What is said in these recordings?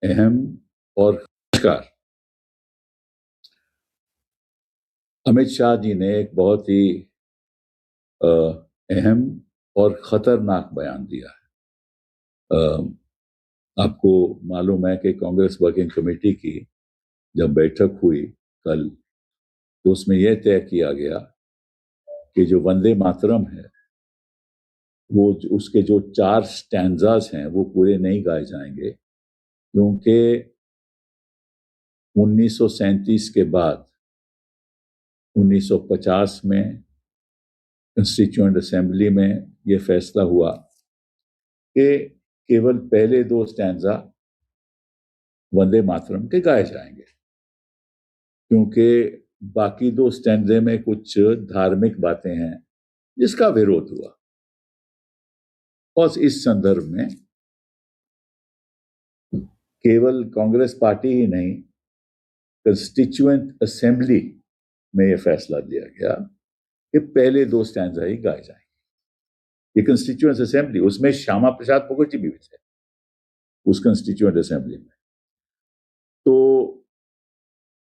अहम और नमस्कार। अमित शाह जी ने एक बहुत ही अहम और खतरनाक बयान दिया है। आपको मालूम है कि कांग्रेस वर्किंग कमेटी की जब बैठक हुई कल, तो उसमें यह तय किया गया कि जो वंदे मातरम है वो उसके जो 4 स्टैंजास हैं वो पूरे नहीं गाए जाएंगे, क्योंकि 1937 के बाद 1950 में कंस्टिट्यूएंट असेंबली में ये फैसला हुआ कि केवल पहले 2 स्टैंजा वंदे मातरम के गाए जाएंगे, क्योंकि बाकी 2 स्टैंजे में कुछ धार्मिक बातें हैं जिसका विरोध हुआ। और इस संदर्भ में केवल कांग्रेस पार्टी ही नहीं, कंस्टिट्यूएंट असेंबली में यह फैसला लिया गया कि पहले 2 स्टैंजा ही गाए जाएंगे। ये कंस्टिट्यूएंट असेंबली, उसमें श्यामा प्रसाद मुखर्जी भी थे उस कंस्टिट्यूएंट असेंबली में। तो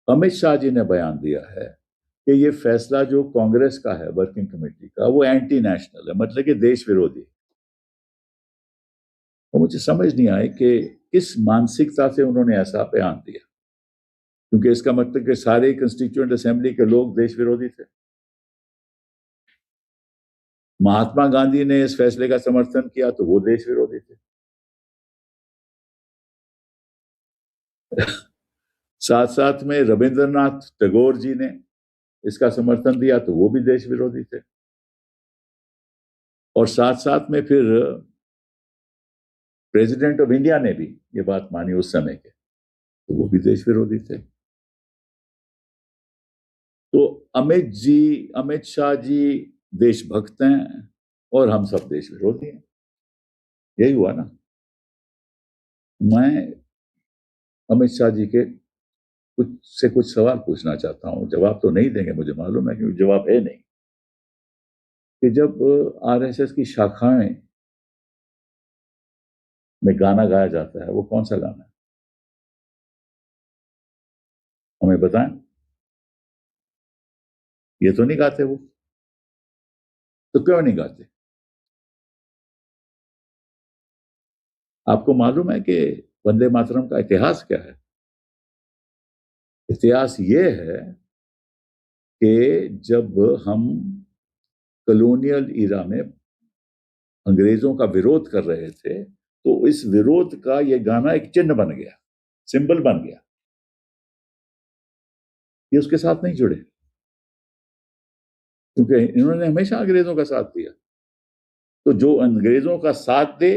अमित शाह जी ने बयान दिया है कि ये फैसला जो कांग्रेस का है वर्किंग कमेटी का, वो एंटी नेशनल है, मतलब कि देश विरोधी। और मुझे समझ नहीं आई कि किस मानसिकता से उन्होंने ऐसा बयान दिया, क्योंकि इसका मतलब कि सारे कंस्टिट्यूएंट असेंबली के लोग देश विरोधी थे। महात्मा गांधी ने इस फैसले का समर्थन किया तो वो देश विरोधी थे। साथ साथ में रविंद्रनाथ टैगोर जी ने इसका समर्थन दिया तो वो भी देश विरोधी थे। और साथ साथ में फिर प्रेसिडेंट ऑफ इंडिया ने भी ये बात मानी उस समय के, तो वो भी देश विरोधी थे। तो अमित शाह जी देशभक्त हैं और हम सब देश विरोधी हैं। यही हुआ ना। मैं अमित शाह जी के कुछ सवाल पूछना चाहता हूं। जवाब तो नहीं देंगे, मुझे मालूम है, क्योंकि जवाब है नहीं। कि जब आरएसएस की शाखाएं में गाना गाया जाता है, वो कौन सा गाना है, हमें बताएं। ये तो नहीं गाते वो, तो क्यों नहीं गाते? आपको मालूम है कि वंदे मातरम का इतिहास क्या है? इतिहास ये है कि जब हम कॉलोनियल ईरा में अंग्रेजों का विरोध कर रहे थे, तो इस विरोध का ये गाना एक चिन्ह बन गया, सिंबल बन गया। ये उसके साथ नहीं जुड़े, क्योंकि इन्होंने हमेशा अंग्रेजों का साथ दिया। तो जो अंग्रेजों का साथ दे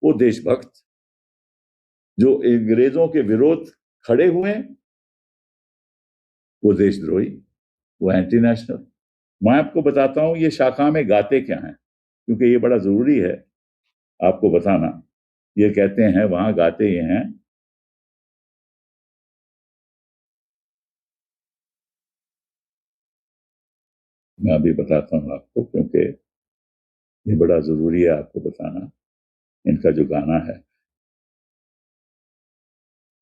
वो देशभक्त, जो अंग्रेजों के विरोध खड़े हुए वो देशद्रोही, वो एंटी नेशनल। मैं आपको बताता हूं ये शाखा में गाते क्या हैं, क्योंकि ये बड़ा जरूरी है आपको बताना। ये कहते हैं, वहां गाते ये हैं, मैं अभी बताता हूं आपको, क्योंकि ये बड़ा जरूरी है आपको बताना। इनका जो गाना है,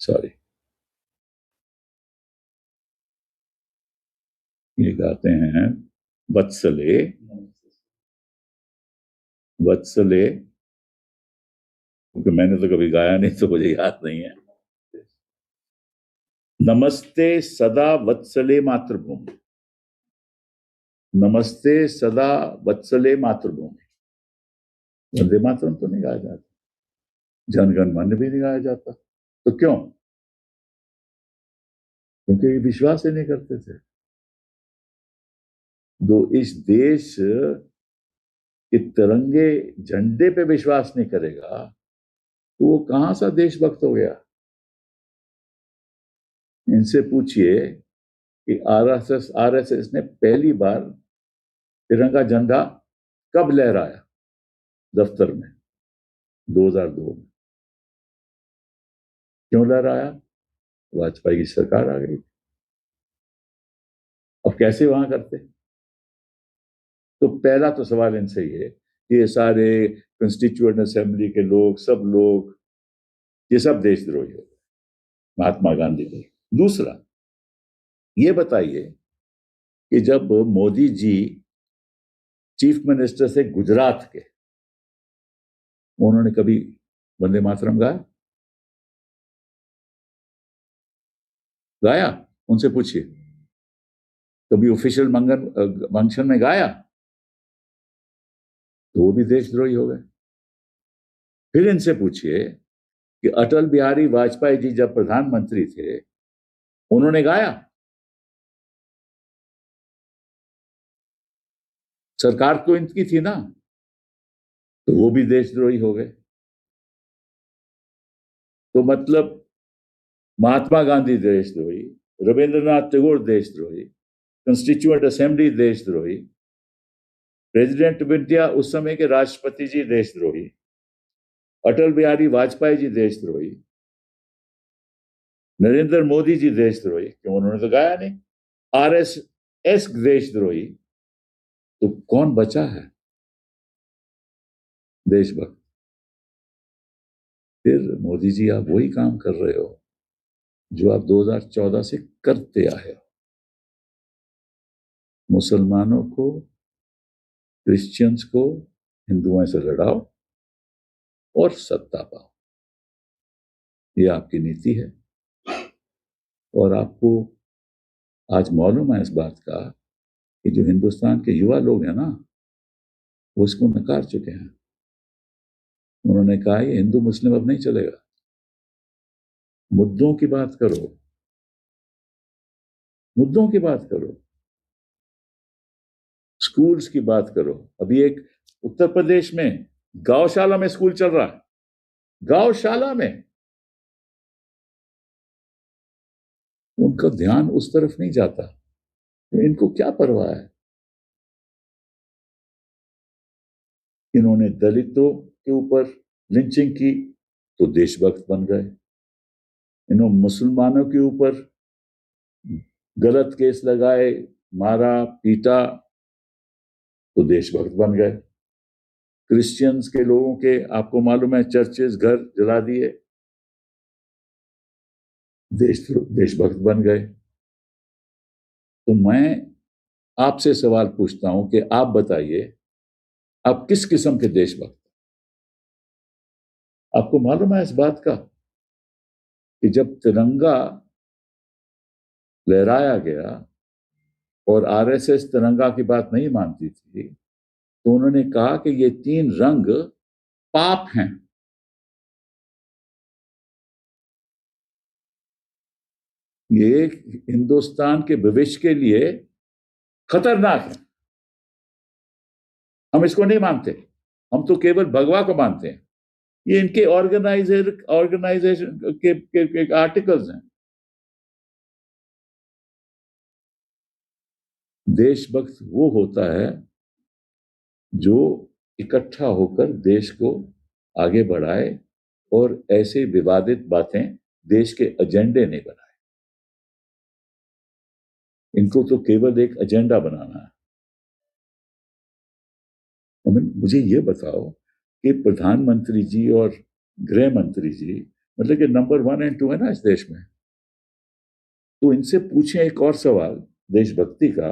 सॉरी, ये गाते हैं, वत्सले वत्सले, क्योंकि मैंने तो कभी गाया नहीं तो मुझे याद नहीं है। नमस्ते सदा वत्सले मातृभूमि, नमस्ते सदा वत्सले मातृभूमि। वंदे मातरम तो नहीं गाया जाता, जनगण मन भी नहीं गाया जाता। तो क्यों? क्योंकि विश्वास ही नहीं करते थे। जो इस देश के तिरंगे झंडे पे विश्वास नहीं करेगा, तो वो कहां सा देशभक्त हो गया? इनसे पूछिए कि आरएसएस ने पहली बार तिरंगा झंडा कब लहराया दफ्तर में? 2002 में। क्यों लहराया? वाजपेयी की सरकार आ गई। अब कैसे वहां करते? तो पहला तो सवाल इनसे ये कि ये सारे कंस्टिट्यूएंट असेंबली के लोग, सब लोग, ये सब देशद्रोही हो गए। महात्मा गांधी को। दूसरा, ये बताइए कि जब मोदी जी चीफ मिनिस्टर से गुजरात के, उन्होंने कभी वंदे मातरम गाया? गाया? उनसे पूछिए, कभी ऑफिशियल मंगन फंक्शन में गाया? तो वो भी देशद्रोही हो गए। फिर इनसे पूछिए कि अटल बिहारी वाजपेयी जी जब प्रधानमंत्री थे, उन्होंने गाया? सरकार तो इनकी थी ना, तो वो भी देशद्रोही हो गए। तो मतलब महात्मा गांधी देशद्रोही, रविंद्रनाथ टैगोर देशद्रोही, कंस्टिट्यूएंट असेंबली देशद्रोही, प्रेसिडेंट ऑफ इंडिया उस समय के राष्ट्रपति जी देशद्रोही, अटल बिहारी वाजपेयी जी देशद्रोही, नरेंद्र मोदी जी देशद्रोही, क्यों उन्होंने तो गाया नहीं, आरएसएस देशद्रोही। तो कौन बचा है देशभक्त? फिर मोदी जी आप वही काम कर रहे हो जो आप 2014 से करते आए हो। मुसलमानों को, क्रिश्चियंस को हिंदुओं से लड़ाओ और सत्ता पाओ, ये आपकी नीति है। और आपको आज मालूम है इस बात का कि जो हिंदुस्तान के युवा लोग हैं ना, वो इसको नकार चुके हैं। उन्होंने कहा ये हिंदू मुस्लिम अब नहीं चलेगा, मुद्दों की बात करो, मुद्दों की बात करो, स्कूल्स की बात करो। अभी एक उत्तर प्रदेश में गौशाला में स्कूल चल रहा है, गौशाला में। उनका ध्यान उस तरफ नहीं जाता, तो इनको क्या परवाह है? इन्होंने दलितों के ऊपर लिंचिंग की तो देशभक्त बन गए, इन्होंने मुसलमानों के ऊपर गलत केस लगाए, मारा पीटा तो देशभक्त बन गए। क्रिश्चियंस के लोगों के आपको मालूम है चर्चेस, घर जला दिए, देशभक्त बन गए। तो मैं आपसे सवाल पूछता हूं कि आप बताइए आप किस किस्म के देशभक्त? आपको मालूम है इस बात का कि जब तिरंगा लहराया गया और आरएसएस तिरंगा की बात नहीं मानती थी, तो उन्होंने कहा कि ये तीन रंग पाप हैं। ये हिंदुस्तान के भविष्य के लिए खतरनाक है। हम इसको नहीं मानते, हम तो केवल भगवा को मानते हैं। ये इनके ऑर्गेनाइजेशन के आर्टिकल्स हैं। देशभक्त वो होता है जो इकट्ठा होकर देश को आगे बढ़ाए और ऐसे विवादित बातें देश के एजेंडे नहीं बनाए। इनको तो केवल एक एजेंडा बनाना है। मुझे ये बताओ कि प्रधानमंत्री जी और गृह मंत्री जी मतलब कि नंबर 1 और 2 है ना इस देश में, तो इनसे पूछें एक और सवाल देशभक्ति का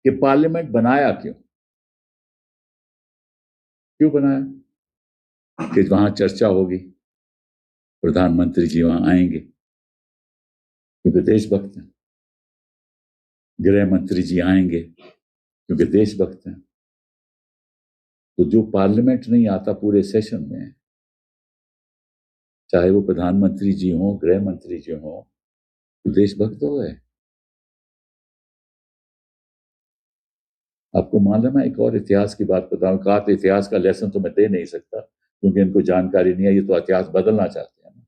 कि पार्लियामेंट बनाया क्यों? क्यों बनाया? कि वहां चर्चा होगी, प्रधानमंत्री जी वहां आएंगे क्योंकि देशभक्त हैं, गृह मंत्री जी आएंगे क्योंकि देशभक्त हैं। तो जो पार्लियामेंट नहीं आता पूरे सेशन में, चाहे वो प्रधानमंत्री जी हो, गृह मंत्री जी हो, तो देशभक्त हो गए। आपको मालूम है, एक और इतिहास की बात बताऊं, कहा तो इतिहास का लेसन तो मैं दे नहीं सकता क्योंकि इनको जानकारी नहीं है। ये तो इतिहास बदलना चाहते हैं ना,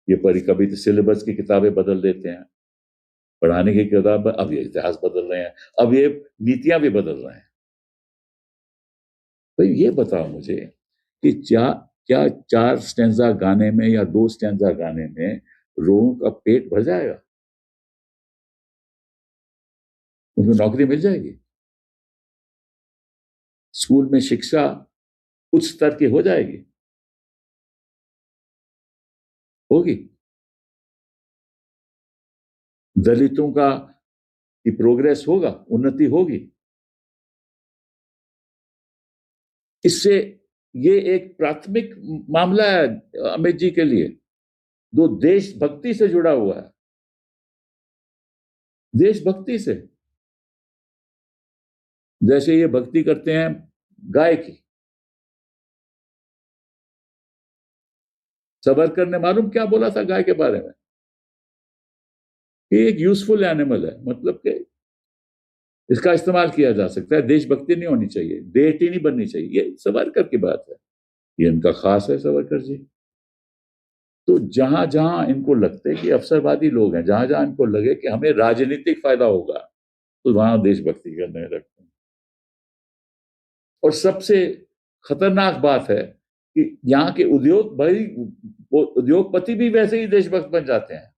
ये पढ़ी कभी तो सिलेबस की किताबें बदल देते हैं, पढ़ाने की किताब, अब ये इतिहास बदल रहे हैं, अब ये नीतियां भी बदल रहे हैं। तो ये बताओ मुझे कि क्या क्या 4 स्टैंजा गाने में या 2 स्टैंजा गाने में लोगों का पेट भर जाएगा? उनको नौकरी मिल जाएगी? स्कूल में शिक्षा उच्च स्तर की हो जाएगी? होगी? दलितों का की प्रोग्रेस होगा, उन्नति होगी। इससे ये एक प्राथमिक मामला है अमित जी के लिए, जो देशभक्ति से जुड़ा हुआ है, देशभक्ति से। जैसे ये भक्ति करते हैं गाय की। सावरकर ने मालूम क्या बोला था गाय के बारे में? ये एक यूजफुल एनिमल है, मतलब कि इसका इस्तेमाल किया जा सकता है, देशभक्ति नहीं होनी चाहिए, डेटी नहीं बननी चाहिए। ये सावरकर की बात है, ये इनका खास है सावरकर जी। तो जहां जहां इनको लगते है कि अवसरवादी लोग हैं, जहां जहां इनको लगे कि हमें राजनीतिक फायदा होगा, तो वहां देशभक्ति करने लगते हैं। और सबसे खतरनाक बात है कि यहाँ के उद्योगपति भी वैसे ही देशभक्त बन जाते हैं,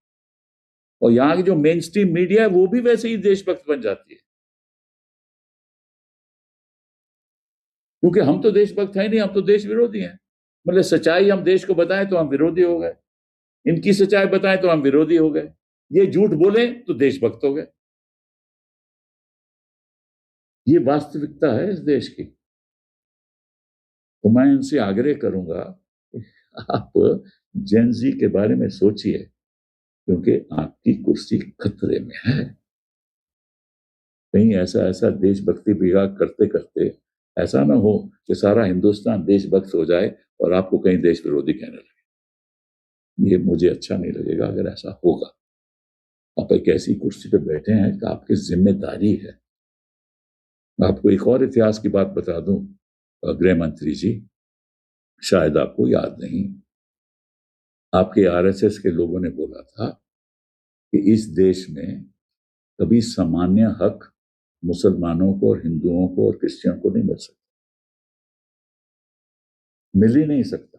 और यहाँ की जो मेन स्ट्रीम मीडिया है वो भी वैसे ही देशभक्त बन जाती है। क्योंकि हम तो देशभक्त है नहीं, हम तो देश विरोधी हैं। मतलब सच्चाई हम देश को बताएं तो हम विरोधी हो गए, इनकी सच्चाई बताएं तो हम विरोधी हो गए, ये झूठ बोले तो देशभक्त हो गए। ये वास्तविकता है इस देश की। तो मैं इनसे आग्रह करूंगा कि आप जेनजी के बारे में सोचिए, क्योंकि आपकी कुर्सी खतरे में है। कहीं ऐसा ऐसा देशभक्ति विभाग करते करते ऐसा ना हो कि सारा हिंदुस्तान देशभक्त हो जाए और आपको कहीं देश विरोधी कहने लगे। ये मुझे अच्छा नहीं लगेगा अगर ऐसा होगा। आप एक ऐसी कुर्सी पे बैठे हैं कि आपकी जिम्मेदारी है। मैं आपको एक और इतिहास की बात बता दूं गृह मंत्री जी, शायद आपको याद नहीं, आपके आरएसएस के लोगों ने बोला था कि इस देश में कभी सामान्य हक मुसलमानों को और हिंदुओं को और क्रिश्चियन को नहीं मिल सकता, मिल ही नहीं सकता।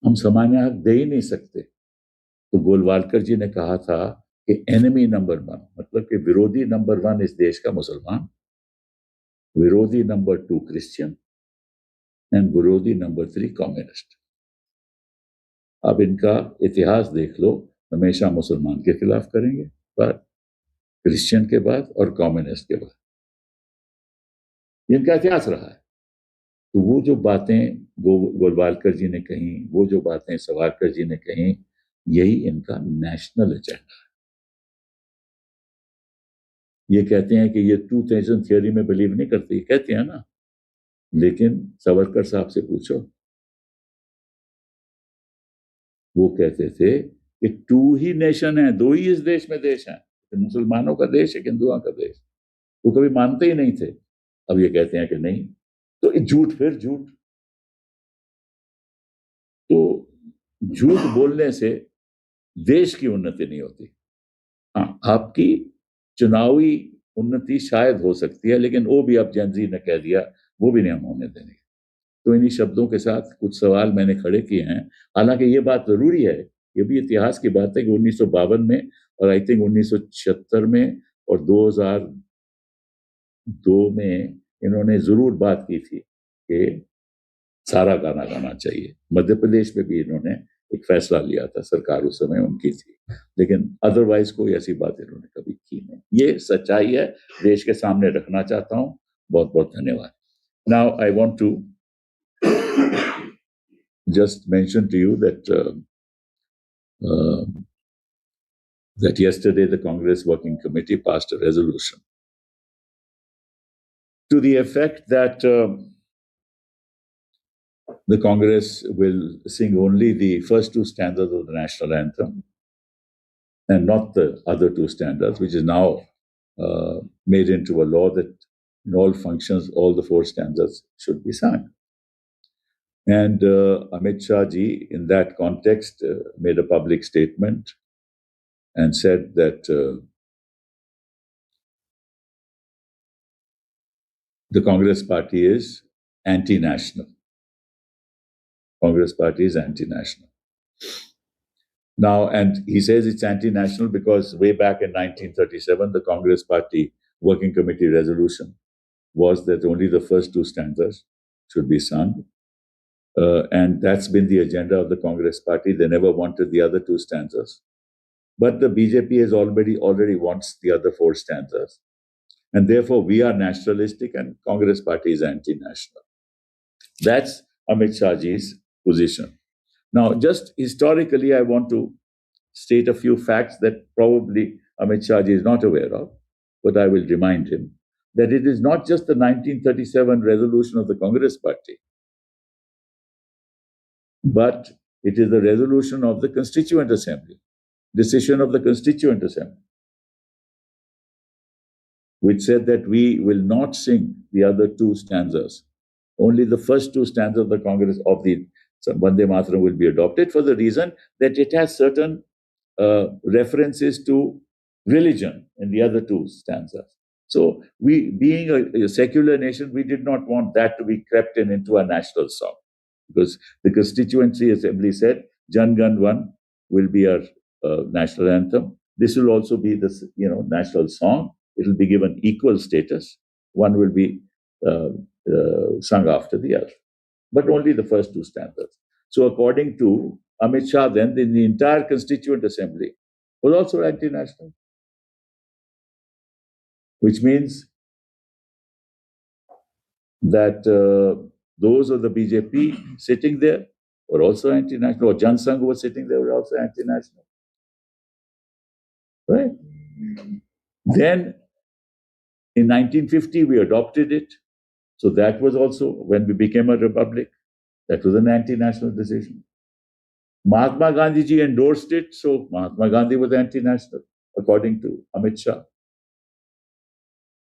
हम सामान्य हक दे ही नहीं सकते। तो गोलवालकर जी ने कहा था कि एनिमी नंबर 1, मतलब कि विरोधी नंबर 1 इस देश का मुसलमान, विरोधी नंबर 2 क्रिश्चियन एंड विरोधी नंबर 3 कम्युनिस्ट। अब इनका इतिहास देख लो, हमेशा मुसलमान के खिलाफ करेंगे बात, क्रिश्चियन के बाद और कम्युनिस्ट के बाद, इनका इतिहास रहा है। तो वो जो बातें गोलवालकर जी ने कही, वो जो बातें सावरकर जी ने कही, यही इनका नेशनल एजेंडा है। ये कहते हैं कि ये ट्रूथ एजेंट थियोरी में बिलीव नहीं करते, ये कहते हैं ना, लेकिन सावरकर साहब से पूछो, वो कहते थे कि टू ही नेशन है, दो ही इस देश में देश है, मुसलमानों का देश है, हिंदुओं का देश। वो कभी मानते ही नहीं थे, अब ये कहते हैं कि नहीं। तो झूठ, फिर झूठ। तो झूठ बोलने से देश की उन्नति नहीं होती। हाँ, आपकी चुनावी उन्नति शायद हो सकती है, लेकिन वो भी अब जेनजी ने कह दिया, वो भी नहीं हम होने देंगे। तो इन्हीं शब्दों के साथ कुछ सवाल मैंने खड़े किए हैं। हालांकि ये बात जरूरी है, ये भी इतिहास की बात है कि 1952 में और आई थिंक 1976 में और 2002 में इन्होंने जरूर बात की थी कि सारा गाना गाना चाहिए। मध्य प्रदेश में भी इन्होंने एक फैसला लिया था, सरकार उस समय उनकी थी, लेकिन अदरवाइज कोई ऐसी बात इन्होंने कभी की नहीं। ये सच्चाई है, देश के सामने रखना चाहता हूं। बहुत बहुत धन्यवाद। Now I want to just mention to you uh, that yesterday the Congress Working Committee passed a resolution to the effect that the Congress will sing only the first two stanzas of the national anthem and not the other two stanzas, which is now made into a law that in all functions, all the four stanzas should be sung. And Amit Shah ji, in that context, made a public statement and said that the Congress party is anti-national. Congress party is anti-national. Now, and he says it's anti-national because way back in 1937, the Congress Party Working Committee resolution was that only the first two stanzas should be sung. And that's been the agenda of the Congress party. They never wanted the other two stanzas. But the BJP has already wants the other four stanzas. And therefore, we are nationalistic and Congress party is anti-national. That's Amit Shahji's position. Now, just historically, I want to state a few facts that probably Amit Shahji is not aware of, but I will remind him that it is not just the 1937 resolution of the Congress party, but it is the resolution of the Constituent Assembly, decision of the Constituent Assembly, which said that we will not sing the other two stanzas. Only the first two stanzas of the Congress of the Vande Mataram will be adopted for the reason that it has certain references to religion in the other two stanzas. So we, being a secular nation, we did not want that to be crept into a national song, because the Constituency Assembly said Jan Gan 1 will be our national anthem. This will also be the national song. It will be given equal status. One will be sung after the other, but only the first two stanzas. So according to Amit Shah, then the entire Constituent Assembly was also anti-national, which means that those of the BJP sitting there were also anti-national, or Jan Sangh was sitting there were also anti-national. Right? Then in 1950, we adopted it. So that was also, when we became a republic, that was an anti-national decision. Mahatma Gandhi ji endorsed it, so Mahatma Gandhi was anti-national, according to Amit Shah.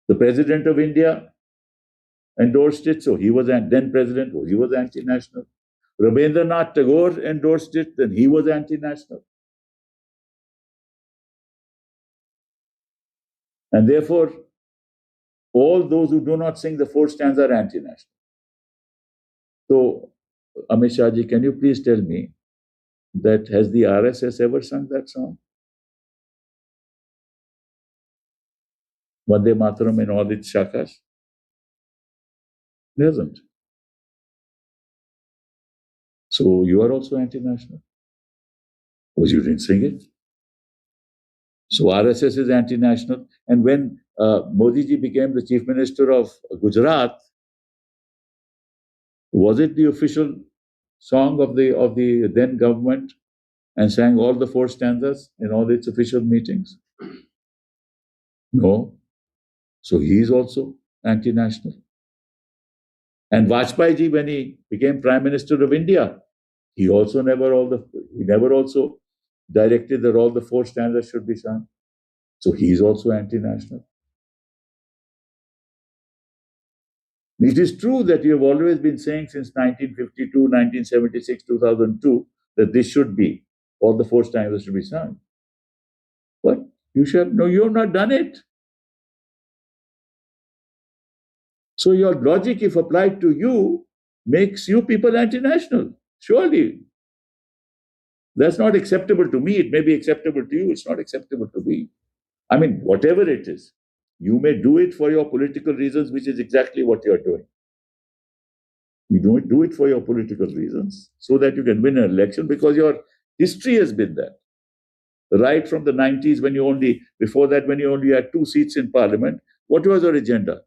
The President of India endorsed it, so he was then president, he was anti-national. Rabindranath Tagore endorsed it, then he was anti-national. And therefore, all those who do not sing the four stanzas are anti-national. So, Amit Shah ji, can you please tell me that has the RSS ever sung that song? Vande Mataram in all its shakas? It hasn't. So you are also anti-national? Because you didn't sing it. So RSS is anti-national. And when Modi ji became the chief minister of Gujarat, was it the official song of the then government and sang all the four stanzas in all its official meetings? No. So he is also anti-national. And Vajpayee ji, when he became Prime Minister of India, he never also directed that all the four stanzas should be sung. So he is also anti-national. It is true that you have always been saying since 1952, 1976, 2002 that this should be, all the four stanzas should be sung. But you have not done it. So your logic, if applied to you, makes you people anti-national. Surely. That's not acceptable to me. It may be acceptable to you. It's not acceptable to me. I mean, whatever it is, you may do it for your political reasons, which is exactly what you're doing. You don't do it for your political reasons so that you can win an election, because your history has been that. Right from the 90s, before that, when you only had 2 seats in parliament, what was your agenda?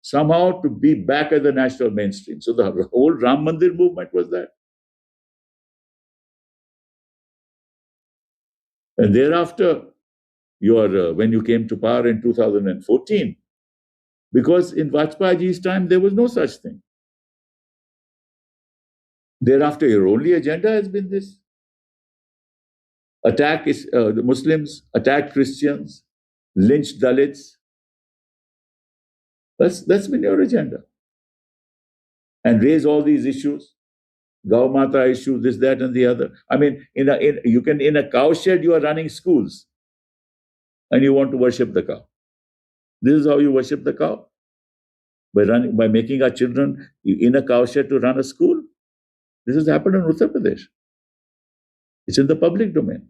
Somehow to be back at the national mainstream. So the whole Ram Mandir movement was that. And thereafter, when you came to power in 2014, because in Vajpayee's time, there was no such thing. Thereafter, your only agenda has been this. Attack the Muslims, attack Christians, lynch Dalits. That's been your agenda. And raise all these issues, Gau Mata issue, this, that, and the other. I mean, in a cow shed, you are running schools, and you want to worship the cow. This is how you worship the cow? By making our children in a cow shed to run a school. This has happened in Uttar Pradesh. It's in the public domain.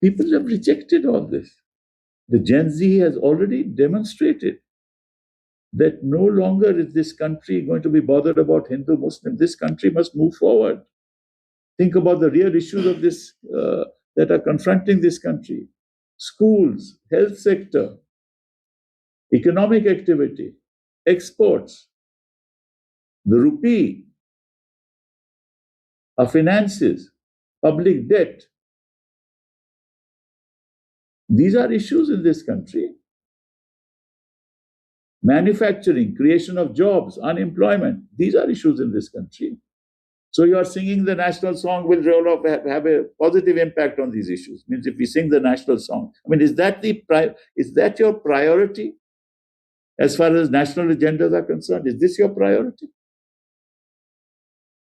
People have rejected all this. The Gen Z has already demonstrated that no longer is this country going to be bothered about Hindu Muslim. This country must move forward. Think about the real issues of this that are confronting this country: schools, health sector, economic activity, exports, the rupee, our finances, public debt. These are issues in this country. Manufacturing, creation of jobs, unemployment. These are issues in this country. So you are singing the national song will roll off, have a positive impact on these issues. Means if we sing the national song, I mean, is that your priority as far as national agendas are concerned? Is this your priority?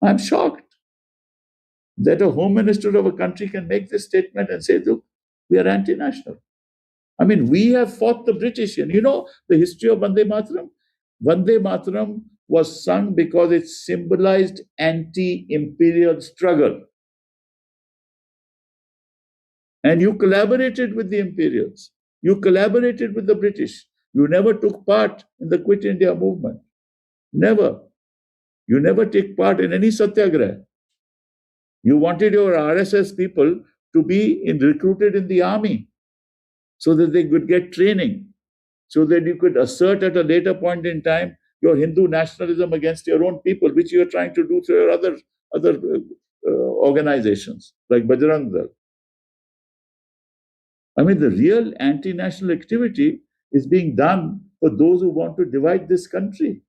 I'm shocked that a home minister of a country can make this statement and say, look, we are anti-national. I mean, we have fought the British. And you know the history of Vande Mataram? Vande Mataram was sung because it symbolized anti-imperial struggle. And you collaborated with the imperials. You collaborated with the British. You never took part in the Quit India movement. Never. You never take part in any satyagraha. You wanted your RSS people to be recruited in the army so that they could get training, so that you could assert at a later point in time your Hindu nationalism against your own people, which you are trying to do through your other organizations like Bajrang Dal. I mean, the real anti-national activity is being done for those who want to divide this country.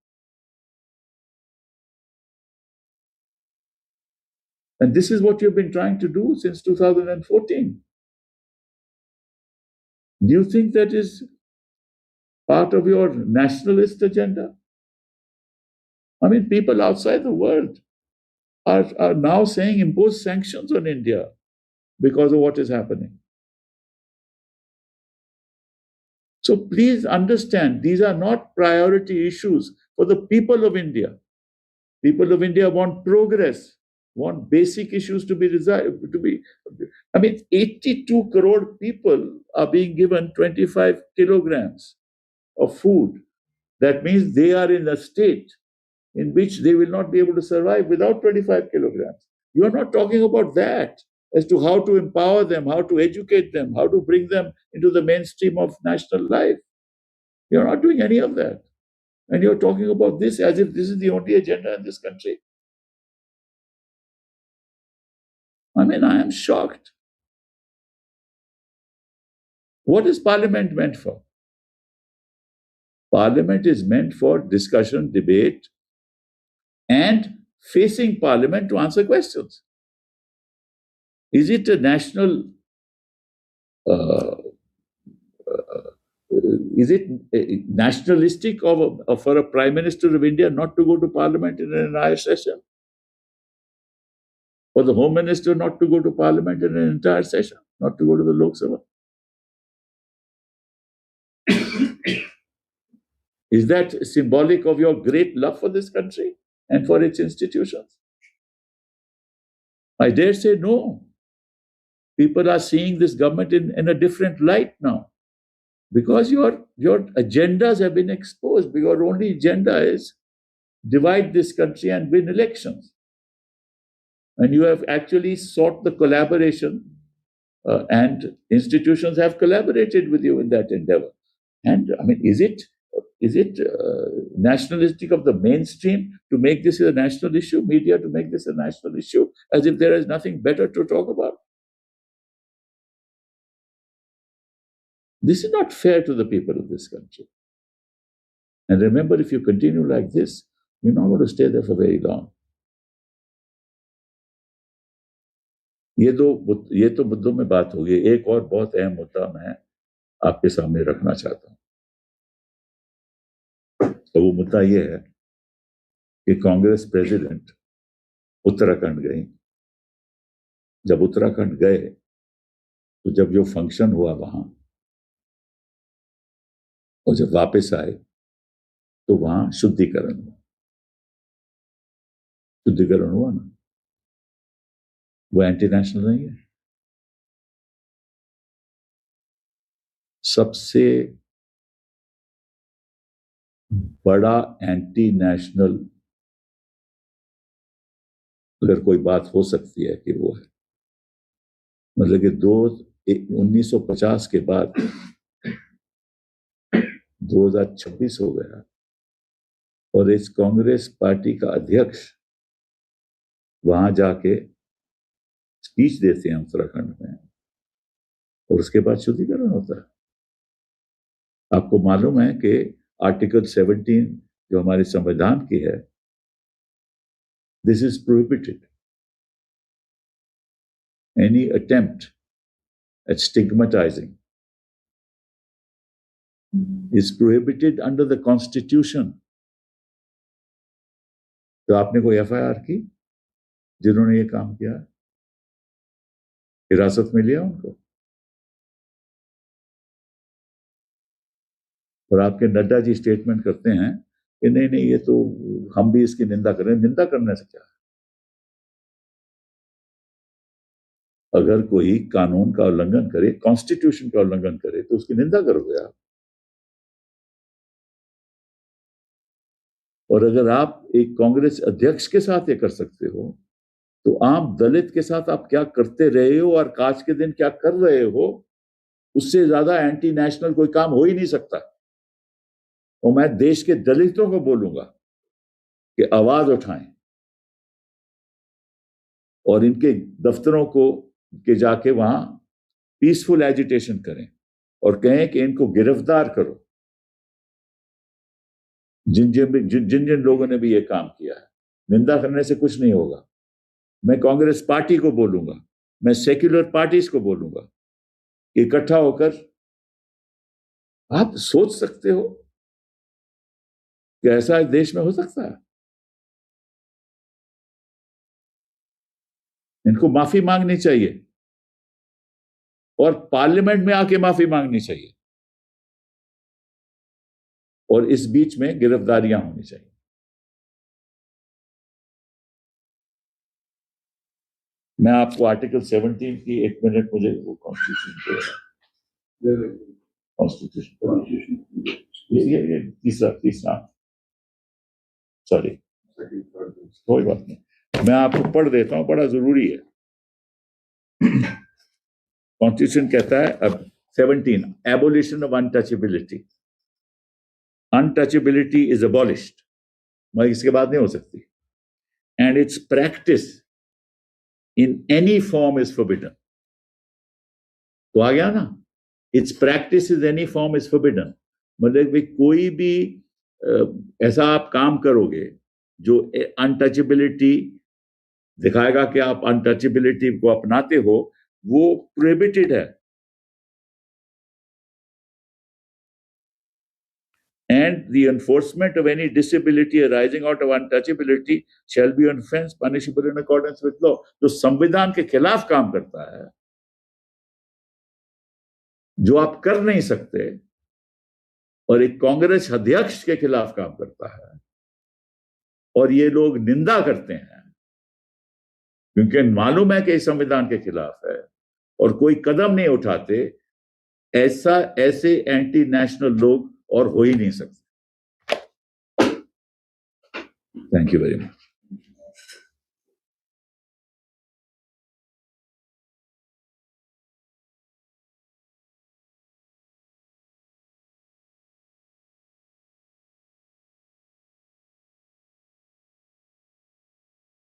And this is what you've been trying to do since 2014. Do you think that is part of your nationalist agenda? I mean, people outside the world are now saying impose sanctions on India because of what is happening. So please understand, these are not priority issues for the people of India. People of India want progress, want basic issues to be resolved. I mean, 82 crore people are being given 25 kilograms of food. That means they are in a state in which they will not be able to survive without 25 kilograms. You are not talking about that as to how to empower them, how to educate them, how to bring them into the mainstream of national life. You're not doing any of that. And you're talking about this as if this is the only agenda in this country. I mean, I am shocked. What is Parliament meant for? Parliament is meant for discussion, debate, and facing Parliament to answer questions. Is it a national is it nationalistic for a Prime Minister of India not to go to Parliament in an entire session? For the Home Minister not to go to Parliament in an entire session, not to go to the Lok Sabha? Is that symbolic of your great love for this country and for its institutions? I dare say no. People are seeing this government in a different light now. Because your agendas have been exposed. Your only agenda is divide this country and win elections. And you have actually sought the collaboration, and institutions have collaborated with you in that endeavor. And I mean, is it nationalistic of the mainstream to make this a national issue, media to make this a national issue, as if there is nothing better to talk about? This is not fair to the people of this country. And remember, if you continue like this, you're not going to stay there for very long. ये तो मुद्दों में बात होगी. एक और बहुत अहम मुद्दा मैं आपके सामने रखना चाहता हूं. तो वो मुद्दा ये है कि कांग्रेस प्रेसिडेंट उत्तराखंड गई. जब उत्तराखंड गए तो जब जो फंक्शन हुआ वहां और जब वापस आए तो वहां शुद्धिकरण हुआ. शुद्धिकरण हुआ ना, वो एंटी नेशनल नहीं है. सबसे बड़ा एंटी नेशनल अगर कोई बात हो सकती है कि वो है, मतलब कि 1950 के बाद 2026 हो गया और इस कांग्रेस पार्टी का अध्यक्ष वहां जाके स्पीच देते हैं उत्तराखंड में और उसके बाद शुद्धिकरण होता है। आपको मालूम है कि आर्टिकल 17 जो हमारे संविधान की है, this is prohibited any attempt at stigmatising is prohibited under the constitution। तो आपने कोई एफआईआर की जिन्होंने ये काम किया, हिरासत में लिया उनको? और आपके नड्डा जी स्टेटमेंट करते हैं कि नहीं नहीं ये तो हम भी इसकी निंदा करें। निंदा करने से क्या? अगर कोई कानून का उल्लंघन करे, कॉन्स्टिट्यूशन का उल्लंघन करे, तो उसकी निंदा करोगे आप। और अगर आप एक कांग्रेस अध्यक्ष के साथ ये कर सकते हो, तो आम दलित के साथ आप क्या करते रहे हो और आज के दिन क्या कर रहे हो, उससे ज्यादा एंटी नेशनल कोई काम हो ही नहीं सकता। और मैं देश के दलितों को बोलूंगा कि आवाज उठाएं और इनके दफ्तरों को के जाके वहां पीसफुल एजिटेशन करें और कहें कि इनको गिरफ्तार करो, जिन जिन लोगों ने भी ये काम किया है। निंदा करने से कुछ नहीं होगा। मैं कांग्रेस पार्टी को बोलूंगा, मैं सेक्युलर पार्टीज को बोलूंगा, इकट्ठा होकर आप सोच सकते हो कि ऐसा इस देश में हो सकता है। इनको माफी मांगनी चाहिए और पार्लियामेंट में आके माफी मांगनी चाहिए और इस बीच में गिरफ्तारियां होनी चाहिए। मैं आपको आर्टिकल 17 की 1 मिनट मुझे वो कॉन्स्टिट्यूशन ये तीसरा सॉरी कोई बात नहीं, मैं आपको पढ़ देता हूं, बड़ा जरूरी है। कॉन्स्टिट्यूशन कहता है अब 17, abolition of untouchability. Untouchability is abolished, मगर इसके बाद नहीं हो सकती। And it's practice in any form is forbidden. तो आ गया ना, it's practice is any form is forbidden. मतलब कोई भी ऐसा आप काम करोगे जो अनटचेबिलिटी दिखाएगा कि आप अनटचेबिलिटी को अपनाते हो, वो प्रोहिबिटेड है। And the enforcement of any disability arising out of untouchability shall be an offense punishable in accordance with law। जो संविधान के खिलाफ काम करता है, जो आप कर नहीं सकते, और एक कांग्रेस अध्यक्ष के खिलाफ काम करता है, और ये लोग निंदा करते हैं क्योंकि मालूम है कि इस संविधान के खिलाफ है और कोई कदम नहीं उठाते, ऐसे एंटी नेशनल लोग और हो ही नहीं सकते। Thank you very much.